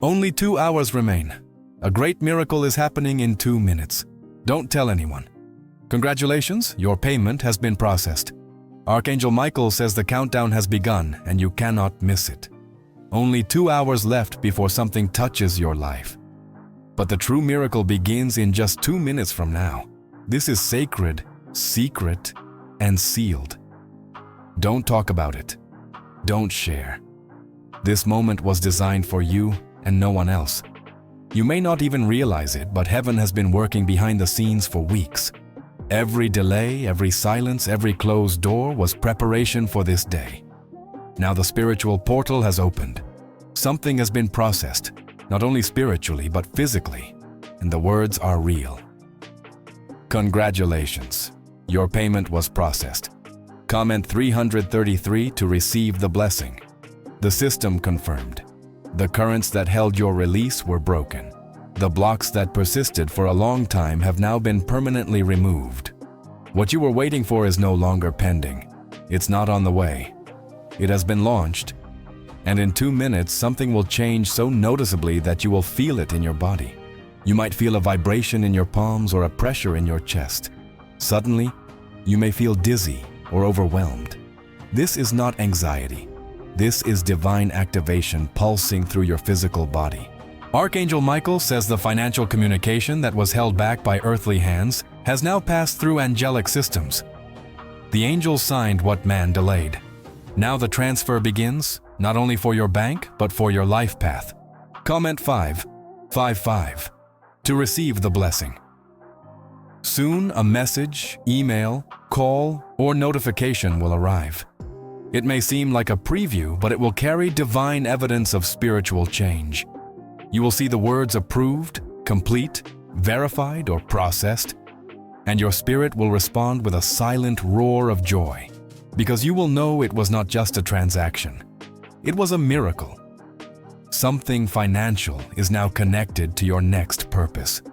Only 2 hours remain. A great miracle is happening in 2 minutes. Don't tell anyone. Congratulations, your payment has been processed. Archangel Michael says the countdown has begun and you cannot miss it. Only 2 hours left before something touches your life. But the true miracle begins in just 2 minutes from now. This is sacred, secret, and sealed. Don't talk about it. Don't share. This moment was designed for you and no one else. You may not even realize it, but heaven has been working behind the scenes for weeks. Every delay, every silence, every closed door was preparation for this day. Now the spiritual portal has opened. Something has been processed, not only spiritually but physically, and the words are real. Congratulations, your payment was processed. Comment 333 to receive the blessing. The system confirmed. The currents that held your release were broken. The blocks that persisted for a long time have now been permanently removed. What you were waiting for is no longer pending. It's not on the way. It has been launched. And in 2 minutes, something will change so noticeably that you will feel it in your body. You might feel a vibration in your palms or a pressure in your chest. Suddenly, you may feel dizzy or overwhelmed. This is not anxiety. This is divine activation pulsing through your physical body. Archangel Michael says the financial communication that was held back by earthly hands has now passed through angelic systems. The angels signed what man delayed. Now the transfer begins, not only for your bank, but for your life path. Comment 555 to receive the blessing. Soon a message, email, call, or notification will arrive. It may seem like a preview, but it will carry divine evidence of spiritual change. You will see the words approved, complete, verified, or processed, and your spirit will respond with a silent roar of joy, because you will know it was not just a transaction. It was a miracle. Something financial is now connected to your next purpose.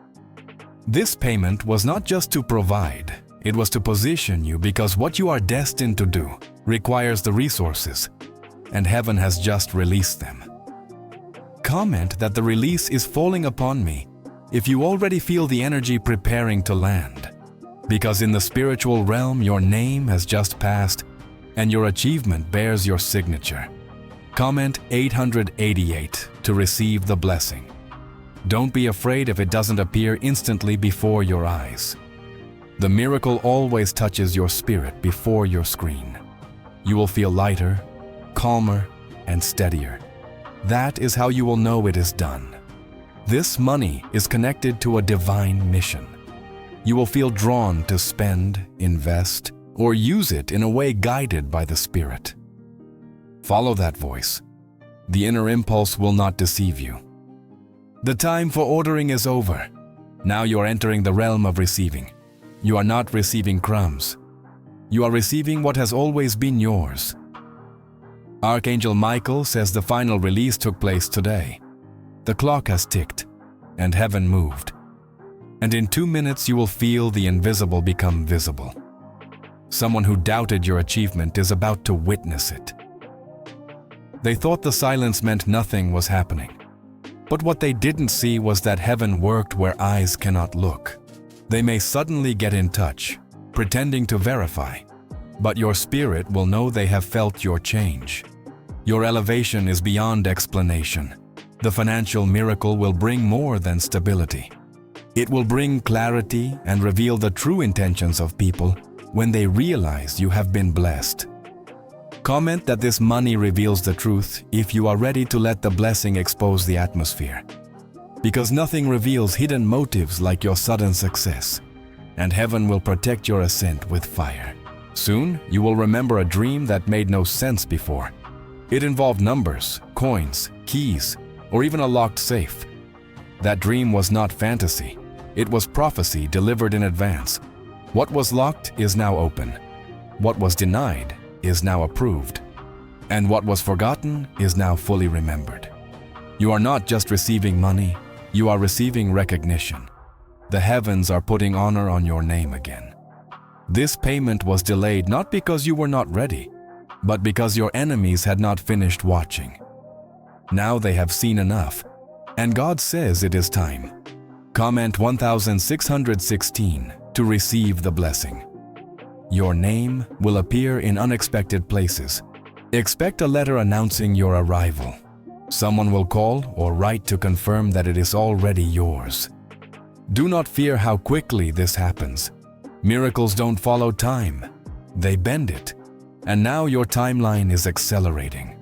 This payment was not just to provide, it was to position you, because what you are destined to do requires the resources, and heaven has just released them. Comment that the release is falling upon me if you already feel the energy preparing to land, because in the spiritual realm your name has just passed and your achievement bears your signature. Comment 888 to receive the blessing. Don't be afraid if it doesn't appear instantly before your eyes. The miracle always touches your spirit before your screen. You will feel lighter, calmer, and steadier. That is how you will know it is done. This money is connected to a divine mission. You will feel drawn to spend, invest, or use it in a way guided by the Spirit. Follow that voice. The inner impulse will not deceive you. The time for ordering is over. Now you are entering the realm of receiving. You are not receiving crumbs. You are receiving what has always been yours. Archangel Michael says the final release took place today. The clock has ticked, and heaven moved. And in 2 minutes you will feel the invisible become visible. Someone who doubted your achievement is about to witness it. They thought the silence meant nothing was happening. But what they didn't see was that heaven worked where eyes cannot look. They may suddenly get in touch, pretending to verify, but your spirit will know they have felt your change. Your elevation is beyond explanation. The financial miracle will bring more than stability. It will bring clarity and reveal the true intentions of people when they realize you have been blessed. Comment that this money reveals the truth if you are ready to let the blessing expose the atmosphere. Because nothing reveals hidden motives like your sudden success, and heaven will protect your ascent with fire. Soon, you will remember a dream that made no sense before. It involved numbers, coins, keys, or even a locked safe. That dream was not fantasy. It was prophecy delivered in advance. What was locked is now open. What was denied is now approved. And what was forgotten is now fully remembered. You are not just receiving money, you are receiving recognition. The heavens are putting honor on your name again. This payment was delayed not because you were not ready, but because your enemies had not finished watching. Now they have seen enough. And God says it is time. Comment 1616 to receive the blessing. Your name will appear in unexpected places. Expect a letter announcing your arrival. Someone will call or write to confirm that it is already yours. Do not fear how quickly this happens. Miracles don't follow time. They bend it. And now your timeline is accelerating.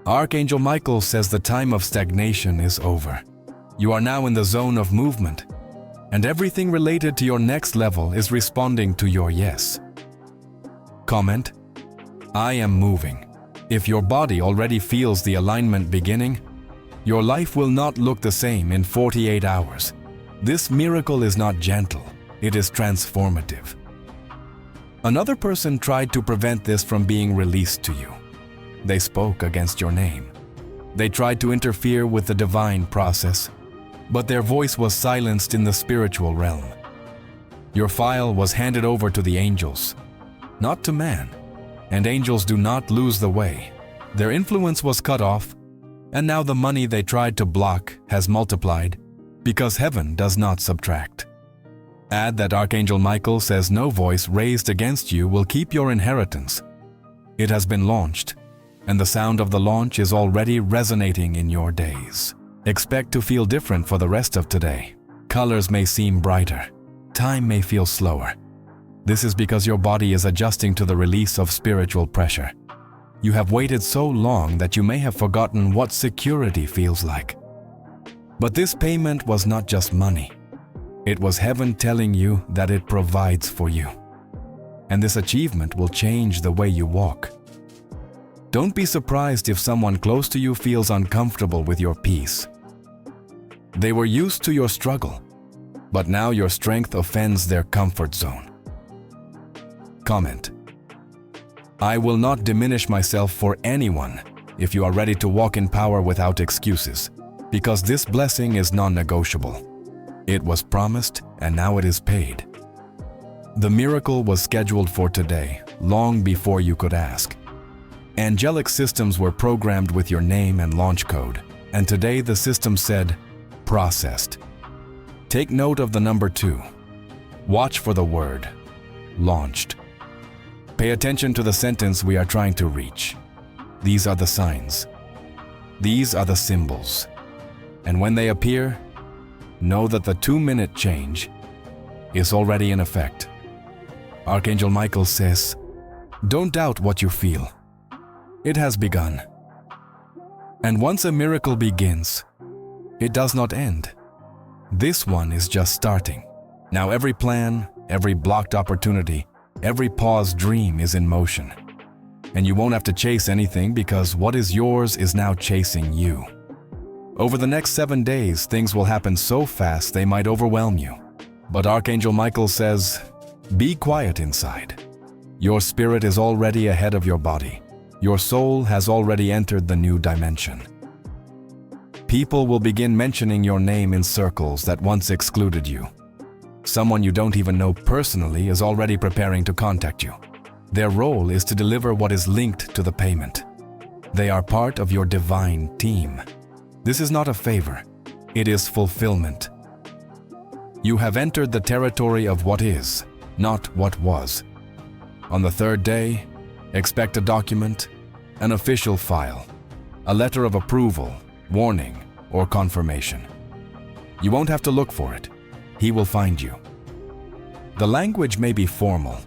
Archangel Michael says the time of stagnation is over. You are now in the zone of movement, and everything related to your next level is responding to your yes. Comment: I am moving. If your body already feels the alignment beginning, your life will not look the same in 48 hours. This miracle is not gentle, it is transformative. Another person tried to prevent this from being released to you. They spoke against your name. They tried to interfere with the divine process, but their voice was silenced in the spiritual realm. Your file was handed over to the angels, not to man, and angels do not lose the way. Their influence was cut off, and now the money they tried to block has multiplied, because heaven does not subtract. Add that Archangel Michael says no voice raised against you will keep your inheritance. It has been launched, and the sound of the launch is already resonating in your days. Expect to feel different for the rest of today. Colors may seem brighter. Time may feel slower. This is because your body is adjusting to the release of spiritual pressure. You have waited so long that you may have forgotten what security feels like. But this payment was not just money. It was heaven telling you that it provides for you. And this achievement will change the way you walk. Don't be surprised if someone close to you feels uncomfortable with your peace. They were used to your struggle, but now your strength offends their comfort zone. Comment: I will not diminish myself for anyone if you are ready to walk in power without excuses, because this blessing is non-negotiable. It was promised, and now it is paid. The miracle was scheduled for today, long before you could ask. Angelic systems were programmed with your name and launch code, and today the system said, processed. Take note of the number 2. Watch for the word, launched. Pay attention to the sentence we are trying to reach. These are the signs. These are the symbols. And when they appear, know that the 2-minute change is already in effect. Archangel Michael says, don't doubt what you feel. It has begun. And once a miracle begins, it does not end. This one is just starting. Now every plan, every blocked opportunity, every paused dream is in motion. And you won't have to chase anything because what is yours is now chasing you. Over the next 7 days, things will happen so fast they might overwhelm you. But Archangel Michael says, be quiet inside. Your spirit is already ahead of your body. Your soul has already entered the new dimension. People will begin mentioning your name in circles that once excluded you. Someone you don't even know personally is already preparing to contact you. Their role is to deliver what is linked to the payment. They are part of your divine team. This is not a favor, it is fulfillment. You have entered the territory of what is, not what was. On the 3rd day, expect a document, an official file, a letter of approval, warning, or confirmation. You won't have to look for it. He will find you. The language may be formal,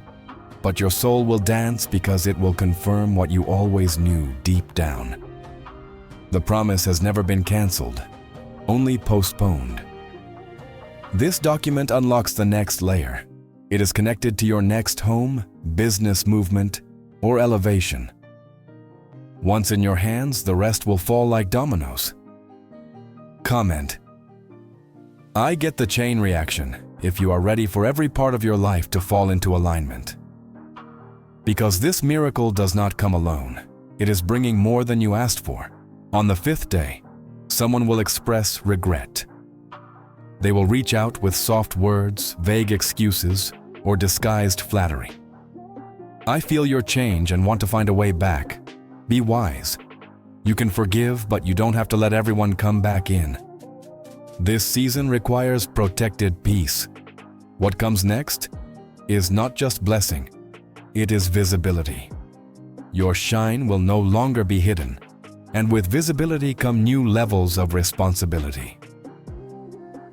but your soul will dance because it will confirm what you always knew deep down. The promise has never been canceled, only postponed. This document unlocks the next layer. It is connected to your next home, business movement, or elevation. Once in your hands, the rest will fall like dominoes. Comment: I get the chain reaction if you are ready for every part of your life to fall into alignment. Because this miracle does not come alone. It is bringing more than you asked for. On the 5th day, someone will express regret. They will reach out with soft words, vague excuses, or disguised flattery. I feel your change and want to find a way back. Be wise. You can forgive, but you don't have to let everyone come back in. This season requires protected peace. What comes next is not just blessing, it is visibility. Your shine will no longer be hidden, and with visibility come new levels of responsibility.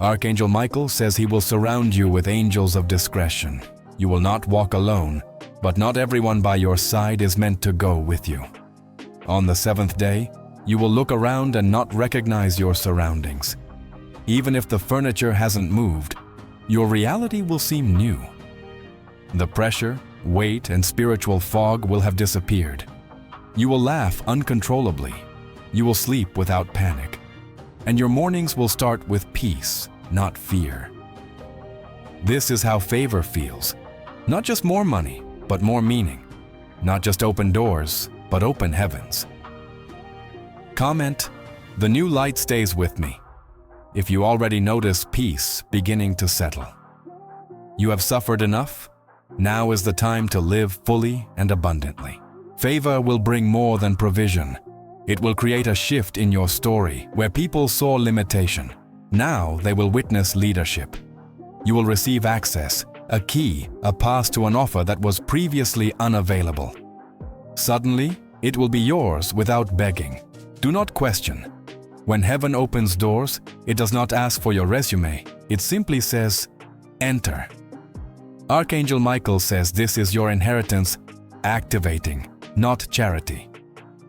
Archangel Michael says he will surround you with angels of discretion. You will not walk alone, but not everyone by your side is meant to go with you. On the seventh day, you will look around and not recognize your surroundings. Even if the furniture hasn't moved, your reality will seem new. The pressure, weight, and spiritual fog will have disappeared. You will laugh uncontrollably. You will sleep without panic. And your mornings will start with peace, not fear. This is how favor feels. Not just more money, but more meaning. Not just open doors, but open heavens. Comment, "The new light stays with me," if you already notice peace beginning to settle. You have suffered enough. Now is the time to live fully and abundantly. Favor will bring more than provision. It will create a shift in your story where people saw limitation. Now they will witness leadership. You will receive access, a key, a pass to an offer that was previously unavailable. Suddenly, it will be yours without begging. Do not question. When heaven opens doors, it does not ask for your resume. It simply says, "Enter." Archangel Michael says this is your inheritance, activating, not charity.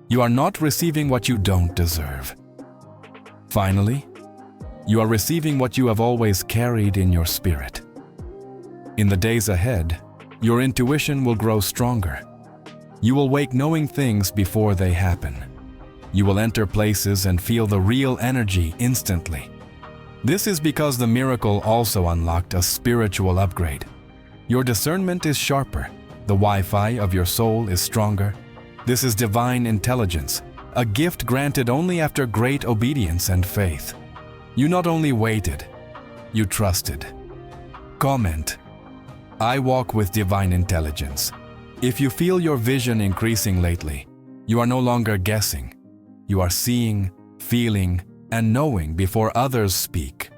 You are not receiving what you don't deserve. Finally, you are receiving what you have always carried in your spirit. In the days ahead, your intuition will grow stronger. You will wake knowing things before they happen. You will enter places and feel the real energy instantly. This is because the miracle also unlocked a spiritual upgrade. Your discernment is sharper. The Wi-Fi of your soul is stronger. This is divine intelligence, a gift granted only after great obedience and faith. You not only waited, you trusted. Comment, "I walk with divine intelligence." If you feel your vision increasing lately, you are no longer guessing. You are seeing, feeling, and knowing before others speak.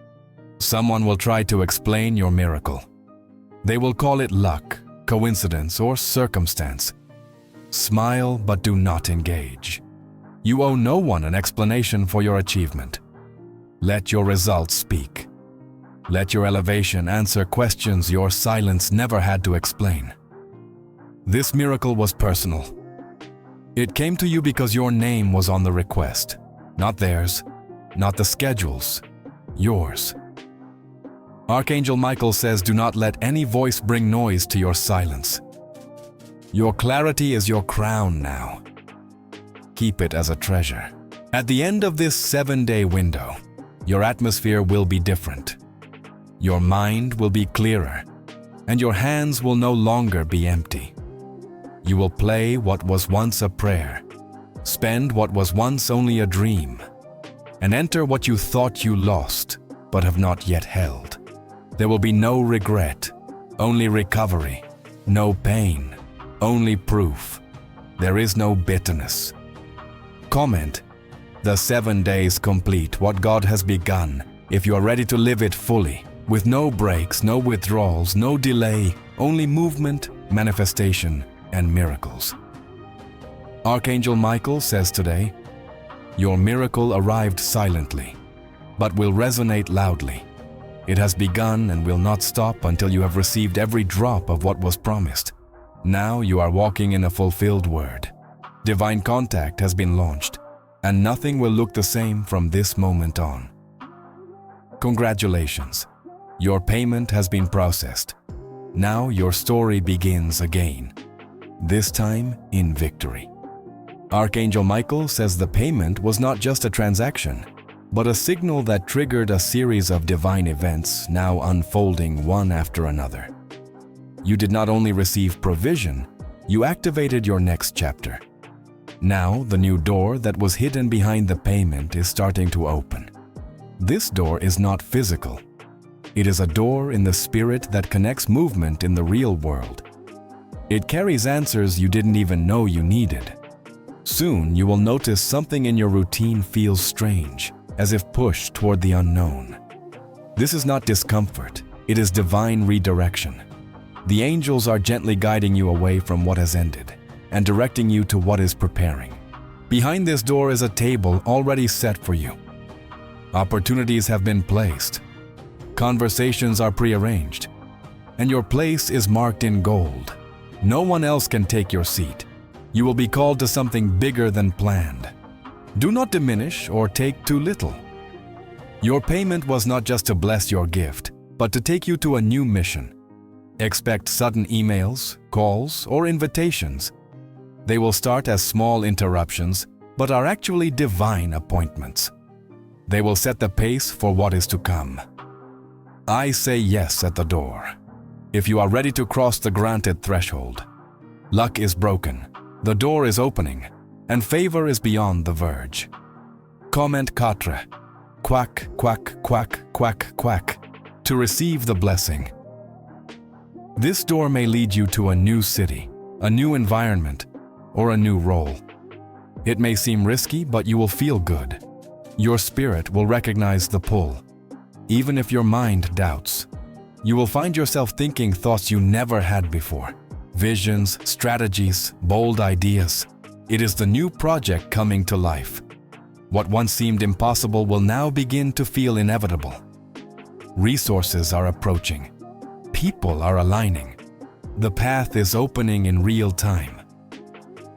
Someone will try to explain your miracle. They will call it luck, coincidence, or circumstance. Smile, but do not engage. You owe no one an explanation for your achievement. Let your results speak. Let your elevation answer questions your silence never had to explain. This miracle was personal. It came to you because your name was on the request, not theirs, not the schedule's, yours. Archangel Michael says, do not let any voice bring noise to your silence. Your clarity is your crown now. Keep it as a treasure. At the end of this 7-day window, your atmosphere will be different. Your mind will be clearer, and your hands will no longer be empty. You will play what was once a prayer, spend what was once only a dream, and enter what you thought you lost, but have not yet held. There will be no regret, only recovery, no pain, only proof. There is no bitterness. Comment, the 7 days complete what God has begun if you are ready to live it fully, with no breaks, no withdrawals, no delay, only movement, manifestation, and miracles. Archangel Michael says today, your miracle arrived silently, but will resonate loudly. It has begun and will not stop until you have received every drop of what was promised. Now you are walking in a fulfilled word. Divine contact has been launched, and nothing will look the same from this moment on. Congratulations, your payment has been processed. Now your story begins again, this time in victory. Archangel Michael says the payment was not just a transaction, but a signal that triggered a series of divine events now unfolding one after another. You did not only receive provision, you activated your next chapter. Now the new door that was hidden behind the payment is starting to open. This door is not physical. It is a door in the spirit that connects movement in the real world. It carries answers you didn't even know you needed. Soon you will notice something in your routine feels strange, as if pushed toward the unknown. This is not discomfort, it is divine redirection. The angels are gently guiding you away from what has ended and directing you to what is preparing. Behind this door is a table already set for you. Opportunities have been placed. Conversations are prearranged, and your place is marked in gold. No one else can take your seat. You will be called to something bigger than planned. Do not diminish or take too little. Your payment was not just to bless your gift, but to take you to a new mission. Expect sudden emails, calls, or invitations. They will start as small interruptions, but are actually divine appointments. They will set the pace for what is to come. I say yes at the door. If you are ready to cross the granted threshold, luck is broken, the door is opening, and favor is beyond the verge. Comment 4. Quack, quack, quack, quack, quack, to receive the blessing. This door may lead you to a new city, a new environment, or a new role. It may seem risky, but you will feel good. Your spirit will recognize the pull, even if your mind doubts. You will find yourself thinking thoughts you never had before. Visions, strategies, bold ideas. It is the new project coming to life. What once seemed impossible will now begin to feel inevitable. Resources are approaching. People are aligning. The path is opening in real time.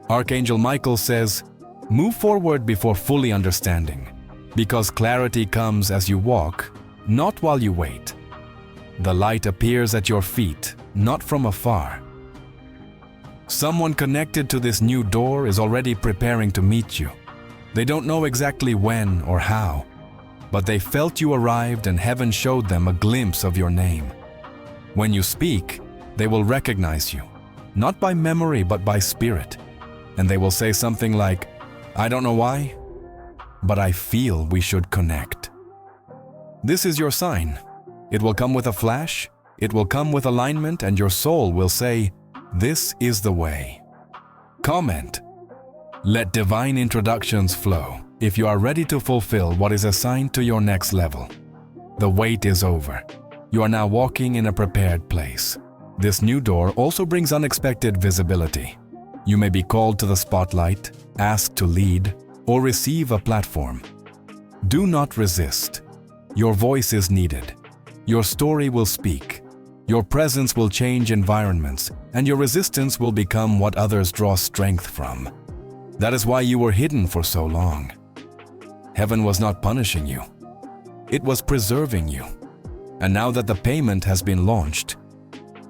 Archangel Michael says, move forward before fully understanding, because clarity comes as you walk, not while you wait. The light appears at your feet, not from afar. Someone connected to this new door is already preparing to meet you. They don't know exactly when or how, but they felt you arrived and heaven showed them a glimpse of your name. When you speak, they will recognize you, not by memory but by spirit. And they will say something like, I don't know why, but I feel we should connect. This is your sign. It will come with a flash, it will come with alignment, and your soul will say, this is the way. Comment. Let divine introductions flow if you are ready to fulfill what is assigned to your next level. The wait is over. You are now walking in a prepared place. This new door also brings unexpected visibility. You may be called to the spotlight, asked to lead, or receive a platform. Do not resist. Your voice is needed. Your story will speak. Your presence will change environments, and your resistance will become what others draw strength from. That is why you were hidden for so long. Heaven was not punishing you. It was preserving you. And now that the payment has been launched,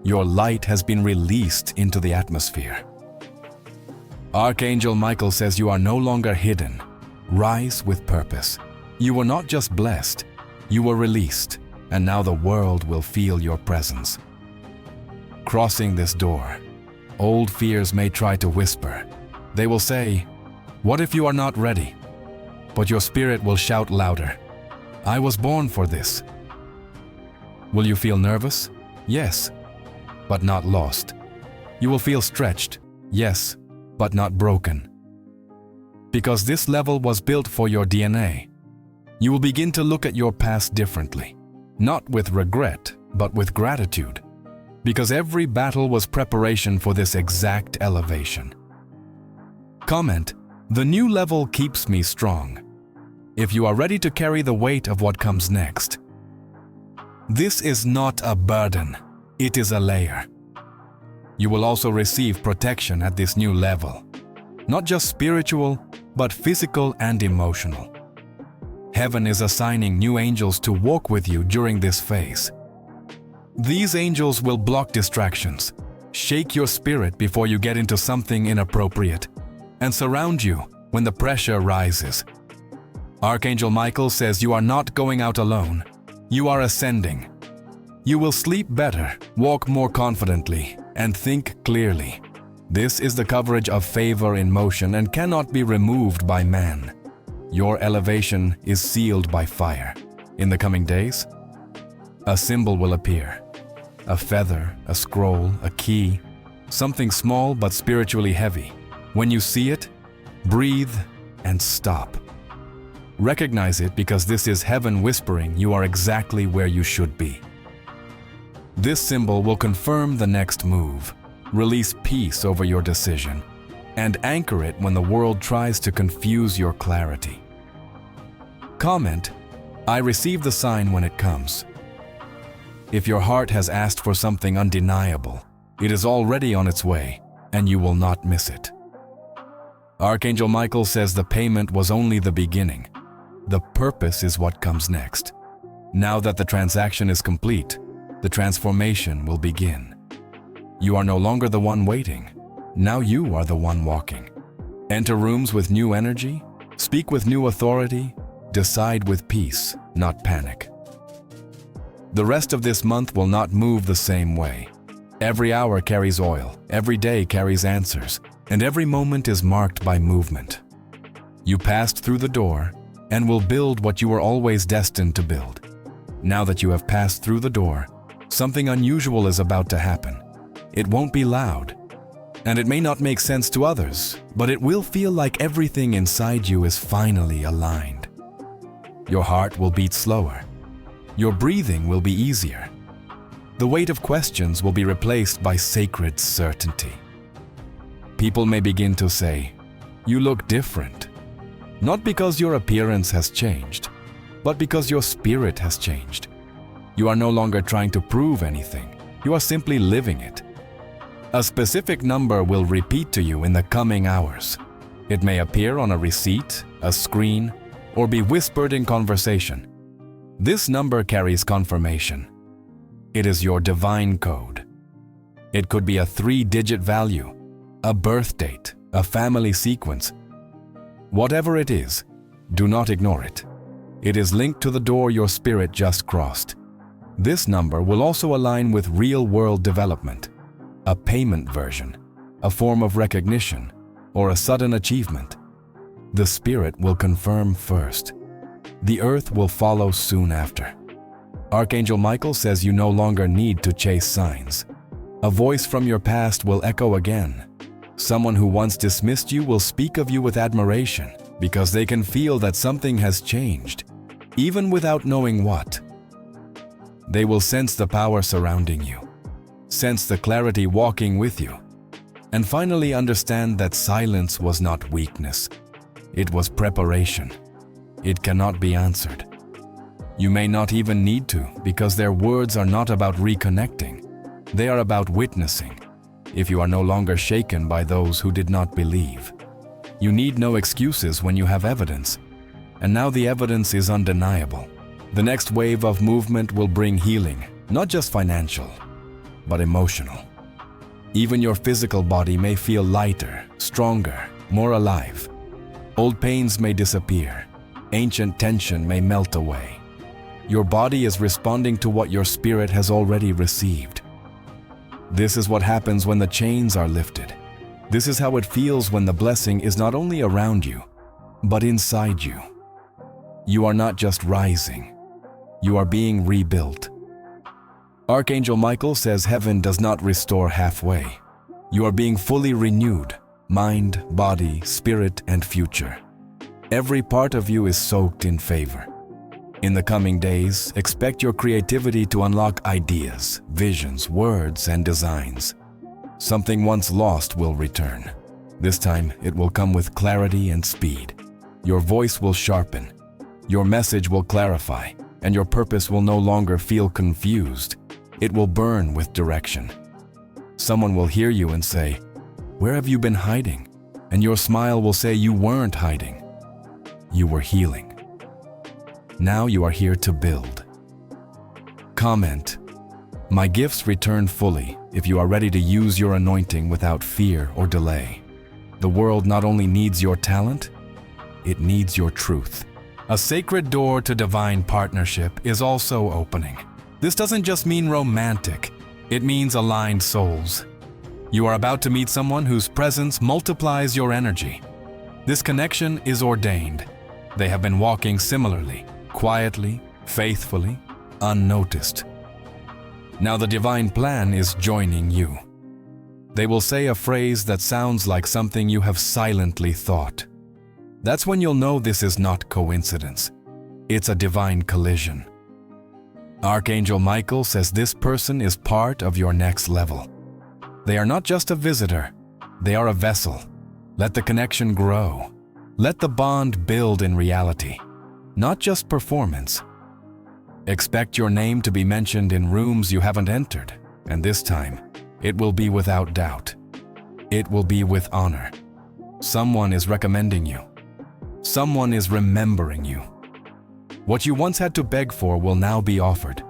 your light has been released into the atmosphere. Archangel Michael says you are no longer hidden. Rise with purpose. You were not just blessed, you were released, and now the world will feel your presence. Crossing this door, old fears may try to whisper. They will say, what if you are not ready? But your spirit will shout louder, I was born for this. Will you feel nervous? Yes, but not lost. You will feel stretched? Yes, but not broken. Because this level was built for your DNA. You will begin to look at your past differently, not with regret, but with gratitude. Because every battle was preparation for this exact elevation. Comment, the new level keeps me strong. If you are ready to carry the weight of what comes next. This is not a burden, it is a layer. You will also receive protection at this new level. Not just spiritual, but physical and emotional. Heaven is assigning new angels to walk with you during this phase. These angels will block distractions, shake your spirit before you get into something inappropriate, and surround you when the pressure rises. Archangel Michael says you are not going out alone. You are ascending. You will sleep better, walk more confidently, and think clearly. This is the coverage of favor in motion and cannot be removed by man. Your elevation is sealed by fire. In the coming days, a symbol will appear. A feather, a scroll, a key, something small but spiritually heavy. When you see it, Breathe and stop. Recognize it because this is heaven whispering you are exactly where you should be. This symbol will confirm the next move, release peace over your decision, and anchor it when the world tries to confuse your clarity. Comment, "I receive the sign when it comes." If your heart has asked for something undeniable, it is already on its way, and you will not miss it. Archangel Michael says the payment was only the beginning. The purpose is what comes next. Now that the transaction is complete, the transformation will begin. You are no longer the one waiting. Now you are the one walking. Enter rooms with new energy, speak with new authority, decide with peace, not panic. The rest of this month will not move the same way. Every hour carries oil, every day carries answers, and every moment is marked by movement. You passed through the door and will build what you were always destined to build. Now that you have passed through the door, something unusual is about to happen. It won't be loud, and it may not make sense to others, but it will feel like everything inside you is finally aligned. Your heart will beat slower. Your breathing will be easier. The weight of questions will be replaced by sacred certainty. People may begin to say, "You look different." Not because your appearance has changed, but because your spirit has changed. You are no longer trying to prove anything. You are simply living it. A specific number will repeat to you in the coming hours. It may appear on a receipt, a screen, or be whispered in conversation. This number carries confirmation. It is your divine code. It could be a 3-digit value, a birth date, a family sequence. Whatever it is, do not ignore it. It is linked to the door your spirit just crossed. This number will also align with real-world development, a payment version, a form of recognition, or a sudden achievement. The spirit will confirm first. The earth will follow soon after. Archangel Michael says you no longer need to chase signs. A voice from your past will echo again. Someone who once dismissed you will speak of you with admiration because they can feel that something has changed, even without knowing what. They will sense the power surrounding you, sense the clarity walking with you, and finally understand that silence was not weakness. It was preparation. It cannot be answered. You may not even need to, because their words are not about reconnecting. They are about witnessing. If you are no longer shaken by those who did not believe, you need no excuses when you have evidence. And now the evidence is undeniable. The next wave of movement will bring healing, not just financial, but emotional. Even your physical body may feel lighter, stronger, more alive. Old pains may disappear. Ancient tension may melt away. Your body is responding to what your spirit has already received. This is what happens when the chains are lifted. This is how it feels when the blessing is not only around you, but inside you. You are not just rising. You are being rebuilt. Archangel Michael says heaven does not restore halfway. You are being fully renewed, mind, body, spirit, and future. Every part of you is soaked in favor. In the coming days, expect your creativity to unlock ideas, visions, words, and designs. Something once lost will return. This time, it will come with clarity and speed. Your voice will sharpen. Your message will clarify, and your purpose will no longer feel confused. It will burn with direction. Someone will hear you and say, "Where have you been hiding?" And your smile will say you weren't hiding. You were healing. Now you are here to build. Comment, "My gifts return fully," if you are ready to use your anointing without fear or delay. The world not only needs your talent, it needs your truth. A sacred door to divine partnership is also opening. This doesn't just mean romantic, it means aligned souls. You are about to meet someone whose presence multiplies your energy. This connection is ordained. They have been walking similarly, quietly, faithfully, unnoticed. Now the divine plan is joining you. They will say a phrase that sounds like something you have silently thought. That's when you'll know this is not coincidence. It's a divine collision. Archangel Michael says this person is part of your next level. They are not just a visitor, they are a vessel. Let the connection grow. Let the bond build in reality, not just performance. Expect your name to be mentioned in rooms you haven't entered, and this time, it will be without doubt. It will be with honor. Someone is recommending you. Someone is remembering you. What you once had to beg for will now be offered.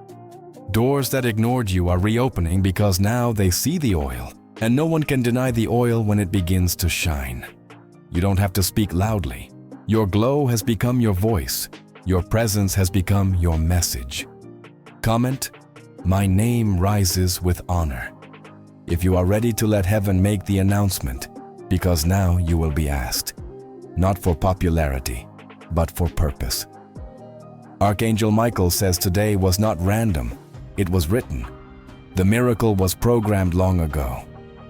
Doors that ignored you are reopening because now they see the oil, and no one can deny the oil when it begins to shine. You don't have to speak loudly. Your glow has become your voice. Your presence has become your message. Comment, "My name rises with honor." If you are ready to let heaven make the announcement, because now you will be asked, not for popularity, but for purpose. Archangel Michael says today was not random, it was written. The miracle was programmed long ago,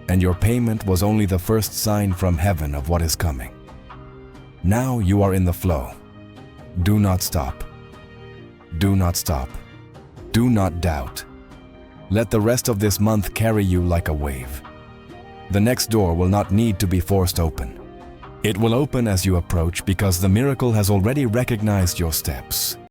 and your payment was only the first sign from heaven of what is coming. Now you are in the flow. Do not stop. Do not stop. Do not doubt. Let the rest of this month carry you like a wave. The next door will not need to be forced open. It will open as you approach because the miracle has already recognized your steps.